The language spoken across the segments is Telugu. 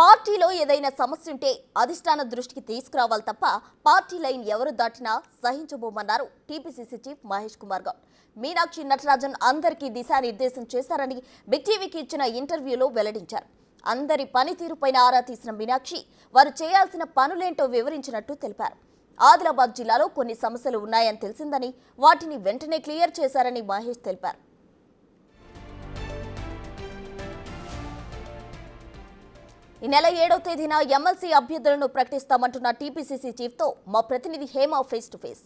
పార్టీలో ఏదైనా సమస్య ఉంటే అధిష్టాన దృష్టికి తీసుకురావాలి తప్ప పార్టీ లైన్ ఎవరు దాటినా సహించబోమన్నారు టీపీసీసీ చీఫ్ మహేష్ కుమార్ గౌడ్. మీనాక్షి నటరాజన్ అందరికీ దిశానిర్దేశం చేశారని బిగ్ టీవీకి ఇచ్చిన ఇంటర్వ్యూలో వెల్లడించారు. అందరి పనితీరుపైన ఆరా తీసిన మీనాక్షి వారు చేయాల్సిన పనులేంటో వివరించినట్టు తెలిపారు. ఆదిలాబాద్ జిల్లాలో కొన్ని సమస్యలు ఉన్నాయని తెలిసిందని వాటిని వెంటనే క్లియర్ చేశారని మహేష్ తెలిపారు. ఈ నెల 7వ తేదీన ఎమ్మెల్సీ అభ్యర్థులను ప్రకటిస్తామంటున్న టీపీసీసీ చీఫ్తో మా ప్రతినిధి Hema face to face.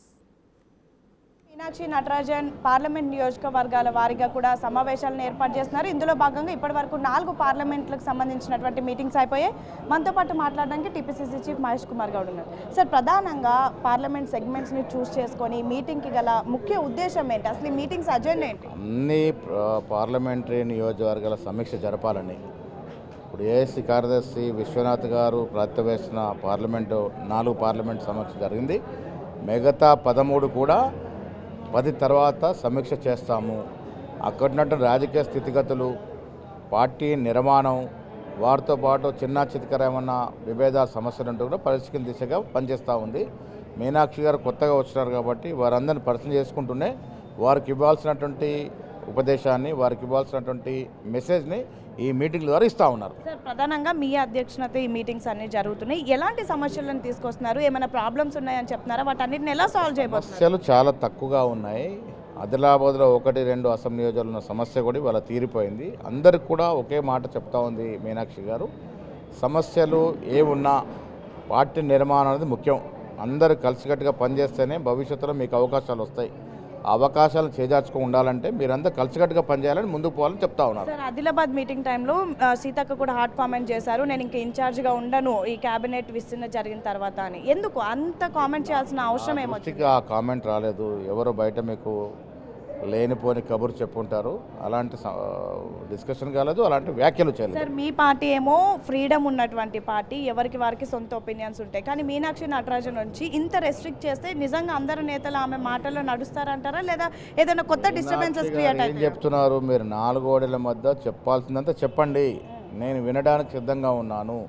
Meenakshi Natarajan parliament నియోజకవర్గాల వారీగా కూడా సమావేశాలను ఏర్పాటు చేస్తున్నారు. ఇందులో భాగంగా ఇప్పటివరకు 4 పార్లమెంట్లకు సంబంధించినటువంటి మీటింగ్స్ అయిపోయాయి. మనతో పాటు మాట్లాడడానికి టీపీసీసీ చీఫ్ మహేష్ కుమార్ గౌడ్ ఉన్నారు. సార్, ప్రధానంగా పార్లమెంట్ సెగ్మెంట్స్ని చూస్ చేసుకొని మీటింగ్కి గల ముఖ్య ఉద్దేశం ఏంటి? అసలు ఈ మీటింగ్స్ అజెండా ఏంటి? అన్ని పార్లమెంటరీ నియోజకవర్గాల సమీక్ష జరపాలని ఇప్పుడు ఏఎస్సీ కార్యదర్శి విశ్వనాథ్ గారు ప్రతివేసిన 4 పార్లమెంట్ సమీక్ష జరిగింది. మిగతా 13 కూడా 10 తర్వాత సమీక్ష చేస్తాము. అక్కడున్నట్టు రాజకీయ స్థితిగతులు, పార్టీ నిర్మాణం, వారితో పాటు చిన్న చితకర ఏమన్నా విభేదాల సమస్యలు ఉంటూ కూడా పరిష్కరించే దిశగా పనిచేస్తూ ఉంది. మీనాక్షి గారు కొత్తగా వచ్చినారు కాబట్టి వారందరిని పరిచయం చేసుకుంటూనే వారికి ఇవ్వాల్సినటువంటి ఉపదేశాన్ని, వారికి ఇవ్వాల్సినటువంటి మెసేజ్ని ఈ మీటింగ్ ద్వారా ఇస్తూ ఉన్నారు. సార్, ప్రధానంగా మీ అధ్యక్షత ఈ మీటింగ్స్ అన్ని జరుగుతున్నాయి. ఎలాంటి సమస్యలను తీసుకొస్తున్నారు? ఏమైనా ప్రాబ్లమ్స్ ఉన్నాయని చెప్తున్నారా? వాటన్నిటిని ఎలా సాల్వ్ చేయబోతున్నారు? సమస్యలు చాలా తక్కువగా ఉన్నాయి. ఆదిలాబాద్లో 1-2 అసెంబ్లీ నియోజకవర్గాలు ఉన్న సమస్య కూడా వాళ్ళ తీరిపోయింది. అందరికి కూడా ఒకే మాట చెప్తా ఉంది మీనాక్షి గారు. సమస్యలు ఏమున్నా పార్టీ నిర్మాణం అనేది ముఖ్యం. అందరూ కలిసికట్టుగా పనిచేస్తేనే భవిష్యత్తులో మీకు అవకాశాలు వస్తాయి. అవకాశాలను చేజార్చుకుని ఉండాలంటే మీరంతా కలిసికట్టుగా పనిచేయాలని ముందుకు పోవాలని చెప్తా ఉన్నారు. సార్, ఆదిలాబాద్ మీటింగ్ టైంలో సీతక్క కూడా హాట్ కామెంట్ చేశారు, నేను ఇంకా ఇన్ఛార్జ్గా ఉండను ఈ క్యాబినెట్ విస్తరణ జరిగిన తర్వాత అని. ఎందుకు అంత కామెంట్ చేయాల్సిన అవసరం ఏమొచ్చింది? ఆ కామెంట్ రాలేదు. ఎవరు బయట మీకు లేనిపోని కబురు చెప్పుంటారు. అలాంటి డిస్కషన్ కాలేదు, అలాంటి వ్యాఖ్యలు చేయలేదు. సార్, మీ పార్టీ ఏమో ఫ్రీడమ్ ఉన్నటువంటి పార్టీ, ఎవరికి వారికి సొంత ఒపీనియన్స్ ఉంటాయి. కానీ మీనాక్షి నటరాజన్ నుంచి ఇంత రెస్ట్రిక్ట్ చేస్తే నిజంగా అందరు నేతలు ఆమె మాటల్లో నడుస్తారంటారా, లేదా ఏదైనా కొత్త డిస్టర్బెన్సెస్ క్రియేట్ ఏం చెప్తున్నారు? మీరు 4 గోడల మధ్య చెప్పాల్సిందంతా చెప్పండి, నేను వినడానికి సిద్ధంగా ఉన్నాను.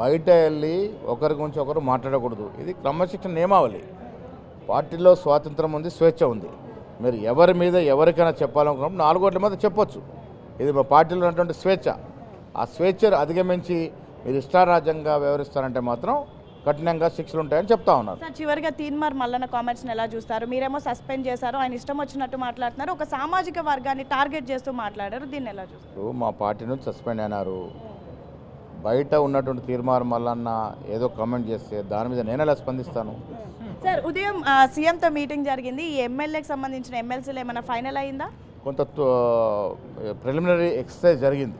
బయట వెళ్ళి ఒకరి గురించి ఒకరు మాట్లాడకూడదు. ఇది క్రమశిక్షణ నియమావళి. పార్టీలో స్వాతంత్రం ఉంది, స్వేచ్ఛ ఉంది. మీరు ఎవరి మీద ఎవరికైనా చెప్పాలనుకున్నప్పుడు 4 గోడల మధ్య చెప్పొచ్చు. ఇది మా పార్టీలో ఉన్నటువంటి స్వేచ్ఛ. ఆ స్వేచ్ఛను అధిగమించి మీరు ఇష్టారాజ్యంగా వ్యవహరిస్తారంటే మాత్రం కఠినంగా శిక్షలు ఉంటాయని చెప్తా ఉన్నారు. సార్, చివరిగా తీన్మార్ మల్లన్న కామెంట్స్ని ఎలా చూస్తారు? మీరేమో సస్పెండ్ చేశారు, ఆయన ఇష్టం వచ్చినట్టు మాట్లాడుతున్నారు, ఒక సామాజిక వర్గాన్ని టార్గెట్ చేస్తూ మాట్లాడారు, దీన్ని ఎలా చూస్తారు? మా పార్టీ నుంచి సస్పెండ్ అయినారు. బయట ఉన్నటువంటి తీర్మార్ మల్లన్న ఏదో కామెంట్ చేస్తే దాని మీద నేను ఎలా స్పందిస్తాను? సార్, ఉదయం సీఎంతో మీటింగ్ జరిగింది. ఈ ఎమ్మెల్యేకి సంబంధించిన ఎమ్మెల్సీలు ఏమైనా ఫైనల్ అయిందా? కొంత ప్రిలిమినరీ ఎక్సర్సైజ్ జరిగింది.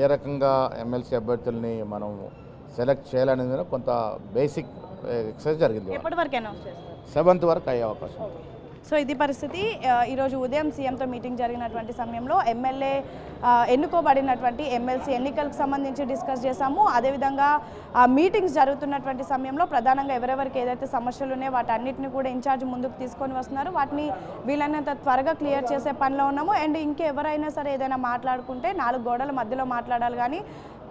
ఏ రకంగా ఎమ్మెల్సీ అభ్యర్థుల్ని మనం సెలెక్ట్ చేయాలనేది మీద కొంత బేసిక్ ఎక్సర్సైజ్ జరిగింది. ఎప్పటి వరకు అనౌన్స్ చేస్తారు? 7th వరకు అయ్యే అవకాశం ఉంది. సో ఇది పరిస్థితి. ఈరోజు ఉదయం సీఎంతో మీటింగ్ జరిగినటువంటి సమయంలో ఎమ్మెల్యే ఎన్నుకోబడినటువంటి ఎమ్మెల్సీ ఎన్నికలకు సంబంధించి డిస్కస్ చేశాము. అదేవిధంగా మీటింగ్స్ జరుగుతున్నటువంటి సమయంలో ప్రధానంగా ఎవరెవరికి ఏదైతే సమస్యలు ఉన్నాయో వాటన్నిటిని కూడా ఇన్ఛార్జ్ ముందుకు తీసుకొని వస్తున్నారు. వాటిని వీలైనంత త్వరగా క్లియర్ చేసే పనిలో ఉన్నాము. అండ్ ఇంకెవరైనా సరే ఏదైనా మాట్లాడుకుంటే 4 గోడల మధ్యలో మాట్లాడాలి, కానీ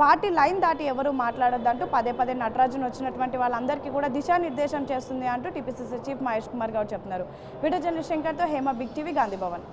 పార్టీ లైన్ దాటి ఎవరు మాట్లాడొద్దంటూ పదే నటరాజన్ వచ్చినటువంటి వాళ్ళందరికీ కూడా దిశానిర్దేశం చేస్తుంది అంటూ టీపీసీసీ చీఫ్ మహేష్ కుమార్ గౌడ్ చెప్తున్నారు. వీడియో జర్నలిస్ట్ శంకర్తో హేమ, బిగ్ టీవీ, గాంధీ భవన్.